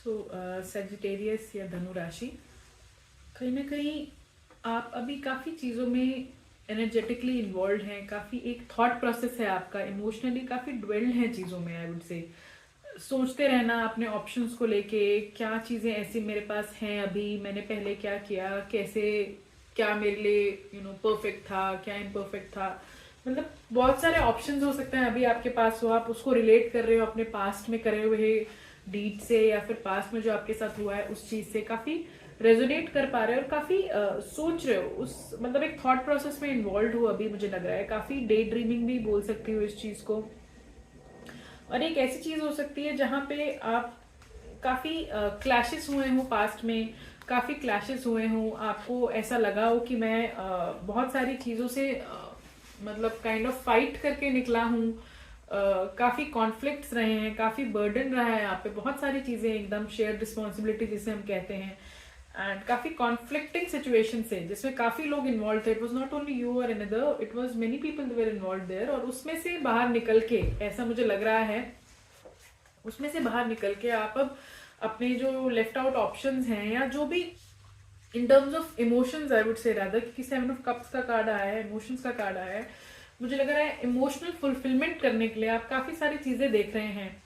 सो Sagittarius या धनु राशि, कहीं ना कहीं आप अभी काफ़ी चीज़ों में एनर्जेटिकली इन्वॉल्व हैं, काफ़ी एक थॉट प्रोसेस है आपका, इमोशनली काफ़ी ड्वेल्ड है चीज़ों में। आई वुड से सोचते रहना अपने ऑप्शंस को लेके, क्या चीज़ें ऐसी मेरे पास हैं अभी, मैंने पहले क्या किया, कैसे, क्या मेरे लिए परफेक्ट था, क्या इम्परफेक्ट था। मतलब बहुत सारे ऑप्शंस हो सकते हैं अभी आपके पास हो, आप उसको रिलेट कर रहे हो अपने पास्ट में करे हुए डीड से, या फिर पास्ट में जो आपके साथ हुआ है उस चीज से काफी रेजोनेट कर पा रहे हो, और काफी सोच रहे हो उस, मतलब एक थॉट प्रोसेस में इन्वॉल्व हो अभी, मुझे लग रहा है काफी डे ड्रीमिंग भी बोल सकती हो इस चीज को। और एक ऐसी चीज हो सकती है जहां पे आप काफी क्लैशेस हुए हो पास्ट में, काफी क्लैशेस हुए हो, आपको ऐसा लगा हो कि मैं बहुत सारी चीजों से मतलब काइंड ऑफ फाइट करके निकला हूँ, काफी कॉन्फ्लिक्ट्स रहे हैं, काफी बर्डन रहा है यहाँ पे, बहुत सारी चीजें एकदम शेयर्ड रिस्पॉन्सिबिलिटी जिसे हम कहते हैं, एंड काफी कॉन्फ्लिक्टिंग सिचुएशन से जिसमें काफी लोग इन्वॉल्व थे। It was not only you or another, it was many people were involved there, और उसमें से बाहर निकल के ऐसा मुझे लग रहा है, उसमें से बाहर निकल के आप अब अपने जो लेफ्ट आउट ऑप्शंस हैं, या जो भी in terms of emotions, I would say rather, क्योंकि 7 ऑफ कप्स का कार्ड आया है, इमोशंस का कार्ड आया है, मुझे लग रहा है इमोशनल फुलफिलमेंट करने के लिए आप काफी सारी चीजें देख रहे हैं।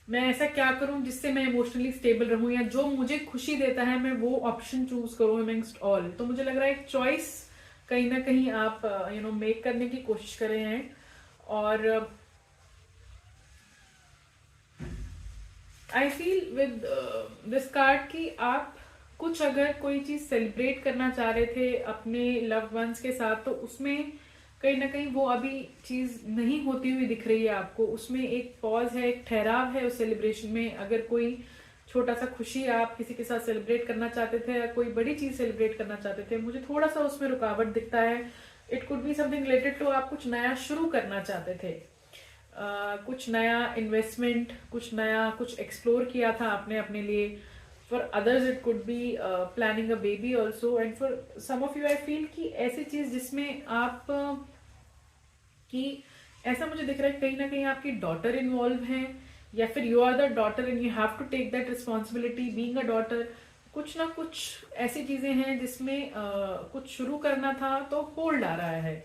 मैं ऐसा क्या करूं जिससे मैं इमोशनली स्टेबल रहूं, या जो मुझे खुशी देता है मैं वो ऑप्शन चूज करूं अमंगस्ट ऑल। तो मुझे लग रहा है एक चॉइस कहीं ना कहीं आप मेक करने की कोशिश कर रहे हैं। और I feel with this card कि आप कुछ अगर कोई चीज सेलिब्रेट करना चाह रहे थे अपने लव्ड वंस के साथ, तो उसमें कहीं ना कहीं वो अभी चीज नहीं होती हुई दिख रही है आपको, उसमें एक पॉज है, एक ठहराव है उस सेलिब्रेशन में। अगर कोई छोटा सा खुशी आप किसी के साथ सेलिब्रेट करना चाहते थे, या कोई बड़ी चीज सेलिब्रेट करना चाहते थे, मुझे थोड़ा सा उसमें रुकावट दिखता है। It could be something related to आप कुछ नया शुरू करना चाहते थे, कुछ नया इन्वेस्टमेंट, कुछ नया कुछ एक्सप्लोर किया था आपने अपने लिए। For others it could be planning a baby also, and for some of you I feel कि ऐसी चीज जिसमें आप कि ऐसा मुझे दिख रहा है कहीं ना कहीं आपकी डॉटर इन्वॉल्व है, या फिर you are the daughter and you have to take that responsibility being a daughter. कुछ ना कुछ ऐसी चीजें हैं जिसमें कुछ शुरू करना था तो होल्ड आ रहा है।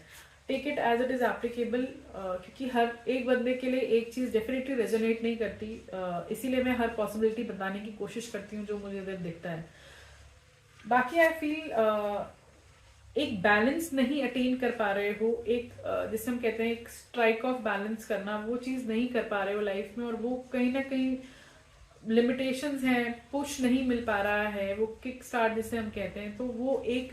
Take it as it is applicable, क्योंकि हर एक बंदे के लिए एक चीज डेफिनेटली रेजोनेट नहीं करती, इसीलिए मैं हर पॉसिबिलिटी बताने की कोशिश करती हूँ जो मुझे इधर दिखता है। बाकी आई फील एक बैलेंस नहीं अटेन कर पा रहे हो, एक जिसे हम कहते हैं एक स्ट्राइक ऑफ बैलेंस करना, वो चीज नहीं कर पा रहे हो लाइफ में, और वो कहीं ना कहीं लिमिटेशंस हैं, पुश नहीं मिल पा रहा है, वो किक स्टार्ट जिसे हम कहते हैं, तो वो एक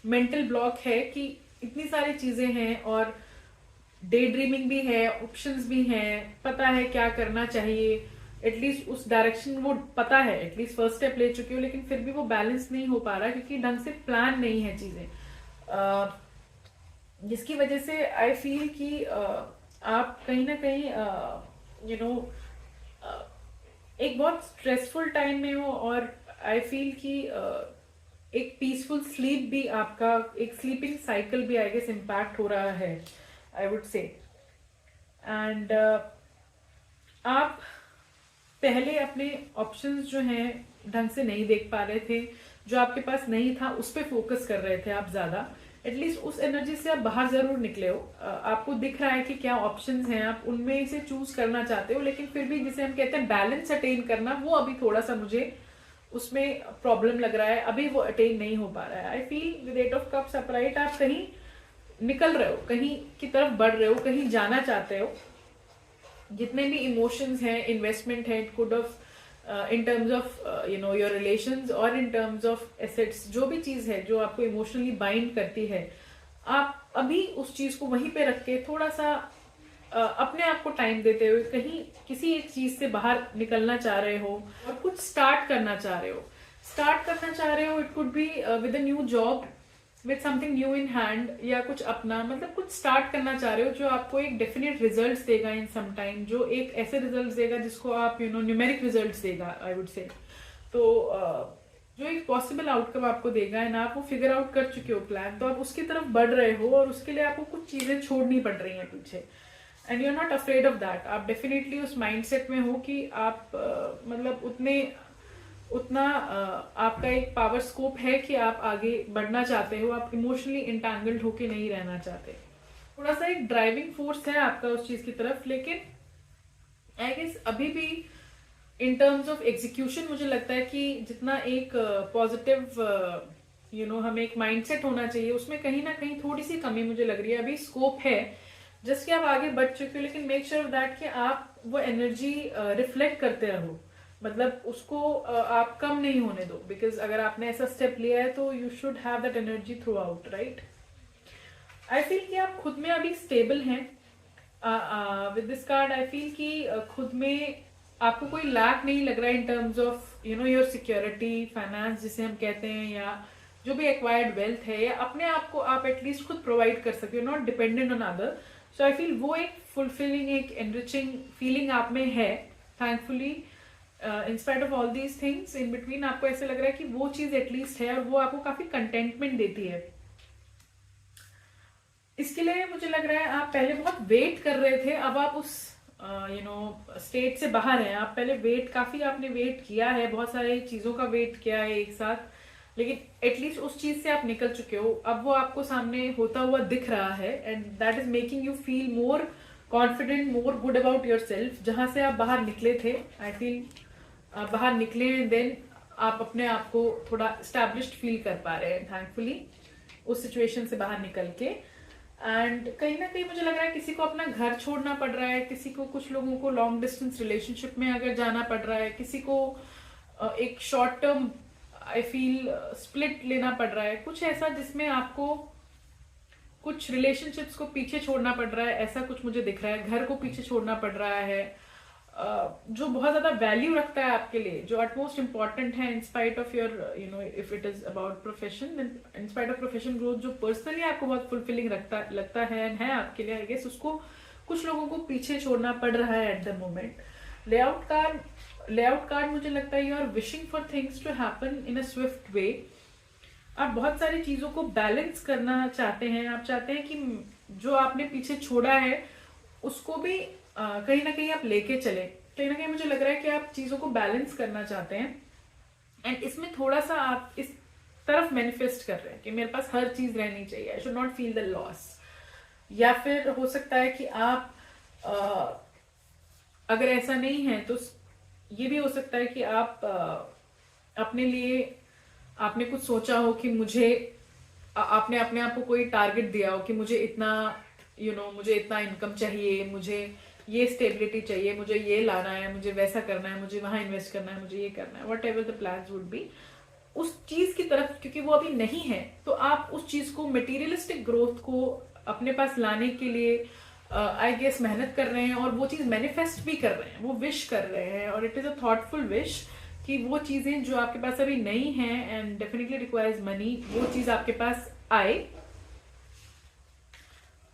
मेंटल ब्लॉक है कि इतनी सारी चीजें हैं, और डे ड्रीमिंग भी है, ऑप्शंस भी हैं, पता है क्या करना चाहिए, एटलीस्ट उस डायरेक्शन वो पता है, एटलीस्ट फर्स्ट स्टेप ले चुकी हो, लेकिन फिर भी वो बैलेंस नहीं हो पा रहा क्योंकि ढंग से प्लान नहीं है चीजें, जिसकी वजह से आई फील कि आप कहीं ना कहीं एक बहुत स्ट्रेसफुल टाइम में हो, और आई फील कि एक पीसफुल स्लीप भी आपका, एक स्लीपिंग साइकिल भी आई गेस इम्पैक्ट हो रहा है, आई वुड से। एंड आप पहले अपने ऑप्शंस जो हैं ढंग से नहीं देख पा रहे थे, जो आपके पास नहीं था उस पर फोकस कर रहे थे आप ज्यादा, एटलीस्ट उस एनर्जी से आप बाहर जरूर निकले हो। आपको दिख रहा है कि क्या ऑप्शंस हैं, आप उनमें से चूज करना चाहते हो, लेकिन फिर भी जिसे हम कहते हैं बैलेंस अटेन करना, वो अभी थोड़ा सा मुझे उसमें प्रॉब्लम लग रहा है, अभी वो अटेन नहीं हो पा रहा है। I feel with 8 of cups upright आप कहीं निकल रहे हो, कहीं की तरफ बढ़ रहे हो, कहीं जाना चाहते हो। जितने भी इमोशंस हैं, इन्वेस्टमेंट है, it could of in terms of your relations, और इन टर्म्स ऑफ एसेट्स, जो भी चीज है जो आपको इमोशनली बाइंड करती है, आप अभी उस चीज को वहीं पे रख के थोड़ा सा अपने आप को टाइम देते हुए कहीं किसी एक चीज से बाहर निकलना चाह रहे हो, और कुछ स्टार्ट करना चाह रहे हो। It could be with a new job, with something new in hand, या कुछ अपना, मतलब कुछ स्टार्ट करना चाह रहे हो जो आपको एक डेफिनेट रिजल्ट्स देगा इन सम टाइम, जो एक ऐसे रिजल्ट्स देगा जिसको आप न्यूमेरिक रिजल्ट्स देगा, आई वुड से। तो जो एक पॉसिबल आउटकम आपको देगा, एंड आप वो फिगर आउट कर चुके हो प्लान, तो आप उसकी तरफ बढ़ रहे हो, और उसके लिए आपको कुछ चीजें छोड़नी पड़ रही हैं पीछे, and you are not afraid of that. आप डेफिनेटली उस माइंडसेट में हो कि आप मतलब उतने उतना आपका एक पावर स्कोप है कि आप आगे बढ़ना चाहते हो, आप इमोशनली इंटैंगल्ड होके नहीं रहना चाहते। थोड़ा सा एक ड्राइविंग फोर्स है आपका उस चीज की तरफ, लेकिन आई गेस अभी भी इन टर्म्स ऑफ एग्जीक्यूशन मुझे लगता है कि जितना एक पॉजिटिव हमें एक माइंडसेट होना चाहिए, उसमें कहीं ना कहीं थोड़ी सी कमी मुझे लग रही है। अभी स्कोप है जस्ट कि आप आगे बढ़ चुके हो, लेकिन मेक श्योर दैट कि आप वो एनर्जी रिफ्लेक्ट करते रहो, मतलब उसको आप कम नहीं होने दो, बिकॉज अगर आपने ऐसा स्टेप लिया है तो you should have that energy through out, right. I feel कि आप खुद में अभी स्टेबल हैं। With this card I feel कि खुद में आपको कोई लैक नहीं लग रहा है in terms of your security, finance जिसे हम कहते हैं, या जो भी एक्वायर्ड वेल्थ है, या अपने आप को आप एटलीस्ट खुद प्रोवाइड कर सकते हो, not dependent on other. So I feel वो एक फुलफिलिंग, एक एनरिचिंग फीलिंग आप में है, thankfully. In spite of all these things in between आपको ऐसे लग रहा है कि वो चीज एटलीस्ट है, और वो आपको काफी कंटेंटमेंट देती है। इसके लिए मुझे लग रहा है आप पहले बहुत वेट कर रहे थे, अब आप उस स्टेट से बाहर हैं। आप पहले काफी आपने वेट किया है, बहुत सारे चीजों का वेट किया है एक साथ, लेकिन एटलीस्ट उस चीज से आप निकल चुके हो। अब वो आपको सामने होता हुआ दिख रहा है, and that is making you feel more confident, more good about your self. जहां से आप बाहर निकले थे, आई फील बाहर निकले, देन आप अपने आप को थोड़ा स्टैब्लिश्ड फील कर पा रहे हैं, थैंकफुली, उस सिचुएशन से बाहर निकल के। एंड कहीं ना कहीं मुझे लग रहा है किसी को अपना घर छोड़ना पड़ रहा है, किसी को, कुछ लोगों को लॉन्ग डिस्टेंस रिलेशनशिप में अगर जाना पड़ रहा है, किसी को एक short term I feel split लेना पड़ रहा है, कुछ ऐसा जिसमें आपको कुछ रिलेशनशिप्स को पीछे छोड़ना पड़ रहा है, ऐसा कुछ मुझे दिख रहा है। घर को पीछे छोड़ना पड़ रहा है, जो बहुत ज्यादा वैल्यू रखता है आपके लिए, जो अटमोस्ट इम्पॉर्टेंट है, in spite of your if it is about profession, in spite of profession growth, जो पर्सनली आपको बहुत फुलफिलिंग लगता है आपके लिए, आई गेस उसको कुछ लोगों को पीछे छोड़ना पड़ रहा है at the moment. Layout card मुझे लगता है you are wishing for things to happen in a swift way. आप बहुत सारी चीजों को बैलेंस करना चाहते हैं, आप चाहते हैं कि जो आपने पीछे छोड़ा है उसको भी कहीं ना कहीं आप लेके चले। कहीं ना कहीं मुझे लग रहा है कि आप चीजों को बैलेंस करना चाहते हैं, एंड इसमें थोड़ा सा आप इस तरफ मैनिफेस्ट कर रहे हैं कि मेरे पास हर चीज रहनी चाहिए, I should not feel the loss. या फिर हो सकता है कि आप अगर ऐसा नहीं है तो ये भी हो सकता है कि आप अपने लिए आपने कुछ सोचा हो कि मुझे आपने अपने आप को कोई टारगेट दिया हो कि मुझे इतना मुझे इतना इनकम चाहिए, मुझे ये स्टेबिलिटी चाहिए, मुझे ये लाना है, मुझे वैसा करना है, मुझे वहां इन्वेस्ट करना है, मुझे ये करना है, what ever the plans would be, उस चीज की तरफ क्योंकि वो अभी नहीं है, तो आप उस चीज को, मटेरियलिस्टिक ग्रोथ को अपने पास लाने के लिए आई गेस मेहनत कर रहे हैं, और वो चीज मैनिफेस्ट भी कर रहे हैं, वो विश कर रहे हैं, और it is a thoughtful wish कि वो चीजें जो आपके पास अभी नहीं है एंड डेफिनेटली रिक्वायर्स मनी, वो चीज आपके पास आए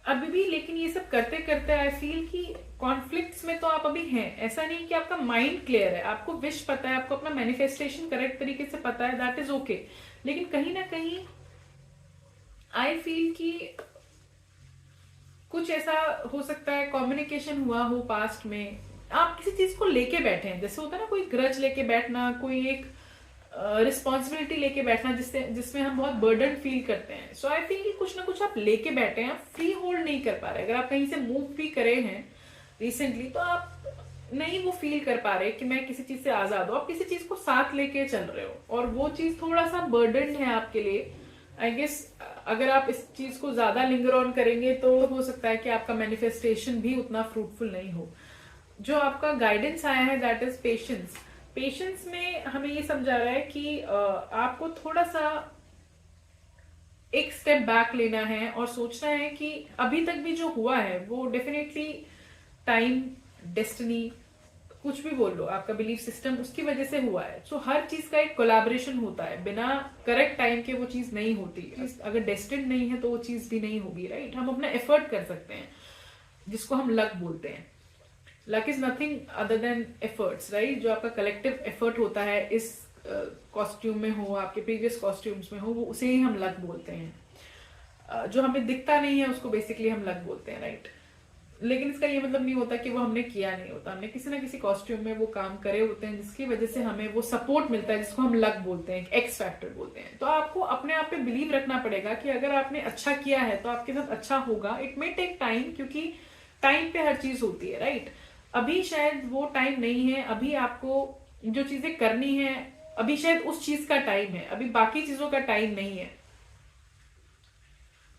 अभी भी। लेकिन ये सब करते करते आई फील कि कॉन्फ्लिक्ट्स में तो आप अभी हैं। ऐसा नहीं कि आपका माइंड क्लियर है, आपको विश पता है, आपको अपना मैनिफेस्टेशन करेक्ट तरीके से पता है, दैट इज ओके, लेकिन कहीं ना कहीं आई फील कि कुछ ऐसा हो सकता है कम्युनिकेशन हुआ हो पास्ट में, आप किसी चीज को लेके बैठे हैं, जैसे होता है ना कोई ग्रज लेके बैठना, कोई एक रिस्पॉन्सिबिलिटी लेके बैठना जिसमें हम बहुत बर्डन फील करते हैं। सो आई फील कि कुछ ना कुछ आप लेके बैठे हैं, फ्री होल्ड नहीं कर पा रहे। अगर आप कहीं से मूव भी करे हैं रिसेंटली तो आप नहीं वो फील कर पा रहे कि मैं किसी चीज से आजाद हूं, आप किसी चीज को साथ लेके चल रहे हो, और वो चीज थोड़ा सा बर्डन है आपके लिए। आई गेस अगर आप इस चीज को ज्यादा लिंगर ऑन करेंगे तो हो सकता है कि आपका मैनिफेस्टेशन भी उतना फ्रूटफुल नहीं हो। जो आपका गाइडेंस आया है दैट इज पेशेंस। पेशेंस में हमें ये समझा रहा है कि आपको थोड़ा सा एक स्टेप बैक लेना है और सोचना है कि अभी तक भी जो हुआ है वो डेफिनेटली टाइम, डेस्टिनी, कुछ भी बोल लो, आपका बिलीफ सिस्टम उसकी वजह से हुआ है। सो हर चीज का एक कोलैबोरेशन होता है, बिना करेक्ट टाइम के वो चीज नहीं होती। अगर डेस्टिन्ड नहीं है तो वो चीज भी नहीं होगी, राइट। हम अपना एफर्ट कर सकते हैं जिसको हम लक बोलते हैं। Luck is nothing other than efforts, right. जो आपका कलेक्टिव एफर्ट होता है इस कॉस्ट्यूम में हो, आपके प्रीवियस कॉस्ट्यूम्स में हो, वो उसे ही हम लक बोलते हैं। जो हमें दिखता नहीं है उसको बेसिकली हम लक बोलते हैं, राइट। लेकिन इसका ये मतलब नहीं होता कि वो हमने किया नहीं होता, हमने किसी ना किसी कॉस्ट्यूम में वो काम करे होते हैं जिसकी वजह से हमें वो सपोर्ट मिलता है, जिसको हम लक बोलते हैं, एक्स फैक्टर बोलते हैं। तो आपको अपने आप पे बिलीव रखना पड़ेगा कि अगर आपने अच्छा किया है तो आपके साथ अच्छा होगा। इट मे टेक टाइम, क्योंकि टाइम पे हर चीज होती है, राइट। अभी शायद वो टाइम नहीं है, अभी आपको जो चीजें करनी है अभी शायद उस चीज का टाइम है, अभी बाकी चीजों का टाइम नहीं है।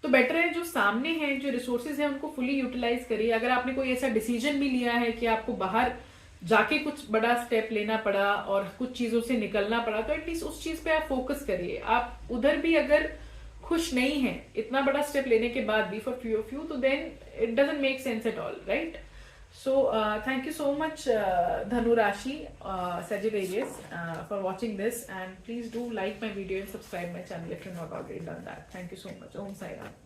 तो बेटर है जो सामने है, जो रिसोर्सेज है उनको फुली यूटिलाइज करिए। अगर आपने कोई ऐसा डिसीजन भी लिया है कि आपको बाहर जाके कुछ बड़ा स्टेप लेना पड़ा और कुछ चीजों से निकलना पड़ा, तो एटलीस्ट उस चीज पे आप फोकस करिए। आप उधर भी अगर खुश नहीं है इतना बड़ा स्टेप लेने के बाद भी फॉर फ्यू ऑफ यू, तो then it doesn't make sense at all, right. So thank you so much Dhanu Rashi, Sagittarius, for watching this, and please do like my video and subscribe my channel if you're not already done that. Thank you so much. Om Sai Ram.